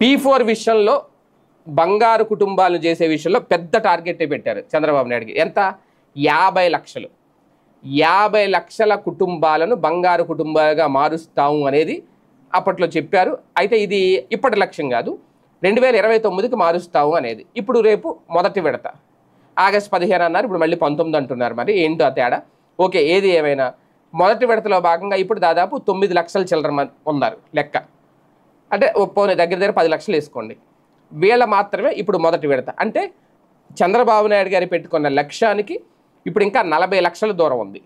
P4 విషయంలో బంగారు కుటుంబాలను చేసే విషయంలో పెద్ద టార్గెట్ పెట్టారు చంద్రబాబు నాయుడుకి. ఎంత? 50 లక్షలు. 50 లక్షల కుటుంబాలను బంగారు కుటుంబాలుగా మారుస్తాము అనేది అప్పట్లో చెప్పారు. అయితే ఇది ఇప్పటి లక్ష్యం కాదు, 2029కి మారుస్తాము అనేది. ఇప్పుడు రేపు మొదటి విడత ఆగస్టు 15 అన్నారు, ఇప్పుడు మళ్ళీ 19 అంటున్నారు. మరి ఏంటో ఆ తేడా? ఓకే, ఏది ఏమైనా మొదటి విడతలో భాగంగా ఇప్పుడు దాదాపు 9 లక్షల చిల్లర మంది ఉన్నారు లెక్క. అంటే పోనీ దగ్గర 10 లక్షలు వేసుకోండి. వీళ్ళ మాత్రమే ఇప్పుడు మొదటి విడత. అంటే చంద్రబాబు నాయుడు గారు పెట్టుకున్న లక్ష్యానికి ఇప్పుడు ఇంకా 40 లక్షల దూరం ఉంది.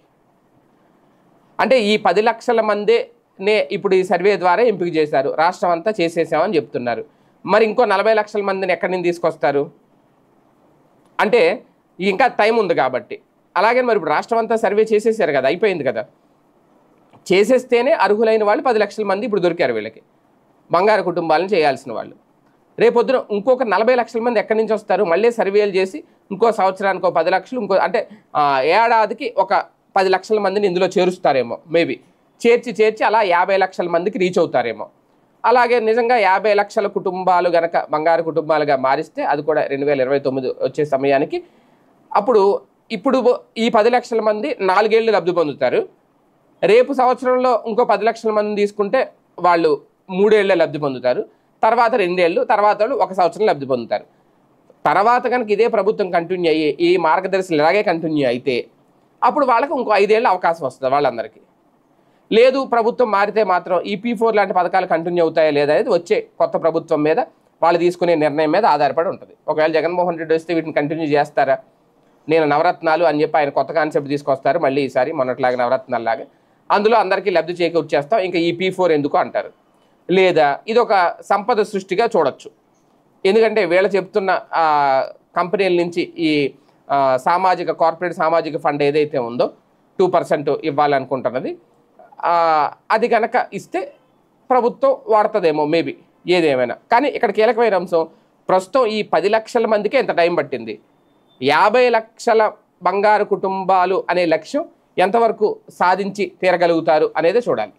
అంటే ఈ 10 లక్షల మందినే ఇప్పుడు ఈ సర్వే ద్వారా ఎంపిక చేశారు, రాష్ట్రం అంతా చేసేసామని చెప్తున్నారు. మరి ఇంకో 40 లక్షల మందిని ఎక్కడి నుంచి తీసుకొస్తారు? అంటే ఇంకా టైం ఉంది కాబట్టి. అలాగే మరి ఇప్పుడు రాష్ట్రం అంతా సర్వే చేసేసారు కదా, అయిపోయింది కదా. చేసేస్తేనే అర్హులైన వాళ్ళు 10 లక్షల మంది ఇప్పుడు దొరికారు వీళ్ళకి, బంగారు కుటుంబాలను చేయాల్సిన వాళ్ళు. రేపొద్దున ఇంకొక 40 లక్షల మంది ఎక్కడి నుంచి వస్తారు? మళ్ళీ సర్వేలు చేసి ఇంకో సంవత్సరానికి 10 లక్షలు, ఇంకో అంటే ఏడాదికి ఒక 10 లక్షల మందిని ఇందులో చేరుస్తారేమో. మేబీ చేర్చి అలా 50 లక్షల మందికి రీచ్ అవుతారేమో. అలాగే నిజంగా 50 లక్షల కుటుంబాలు గనక బంగారు కుటుంబాలుగా మారిస్తే, అది కూడా 2029 వచ్చే సమయానికి, ఇప్పుడు ఈ 10 లక్షల మంది 4 ఏళ్ళు లబ్ధి పొందుతారు. రేపు సంవత్సరంలో ఇంకో 10 లక్షల మందిని తీసుకుంటే వాళ్ళు 3 ఏళ్ళే లబ్ధి పొందుతారు. తర్వాత 2 ఏళ్ళు, తర్వాత 1 సంవత్సరం లబ్ధి పొందుతారు. తర్వాత కనుక ఇదే ప్రభుత్వం కంటిన్యూ అయ్యి ఈ మార్గదర్శనం ఇలాగే కంటిన్యూ అయితే అప్పుడు వాళ్ళకి ఇంకో 5 ఏళ్ళ అవకాశం వస్తుంది వాళ్ళందరికీ. లేదు ప్రభుత్వం మారితే మాత్రం ఈ P4 లాంటి పథకాలు కంటిన్యూ అవుతాయా లేదా అనేది వచ్చే కొత్త ప్రభుత్వం మీద, వాళ్ళు తీసుకునే నిర్ణయం మీద ఆధారపడి ఉంటుంది. ఒకవేళ జగన్మోహన్ రెడ్డి వస్తే వీటిని కంటిన్యూ చేస్తారా? నేను నవరత్నాలు అని చెప్పి ఆయన కొత్త కాన్సెప్ట్ తీసుకొస్తారు మళ్ళీ ఈసారి, మొన్నట్లాగా నవరత్నాల్లాగా. అందులో అందరికీ లబ్ధి చేకూర్చేస్తాం, ఇంకా ఈ P4 ఎందుకు అంటారు. లేదా ఇదొక సంపద సృష్టిగా చూడొచ్చు. ఎందుకంటే వీళ్ళ చెప్తున్న కంపెనీల నుంచి ఈ కార్పొరేట్ సామాజిక ఫండ్ ఏదైతే ఉందో 2% ఇవ్వాలనుకుంటున్నది, అది కనుక ఇస్తే ప్రభుత్వం వాడుతుందేమో మేబీ, ఏదేమైనా. కానీ ఇక్కడ కీలకమైన అంశం, ప్రస్తుతం ఈ 10 లక్షల మందికే ఎంత టైం పట్టింది. 50 లక్షల బంగారు కుటుంబాలు అనే లక్ష్యం ఎంతవరకు సాధించి తీరగలుగుతారు అనేది చూడాలి.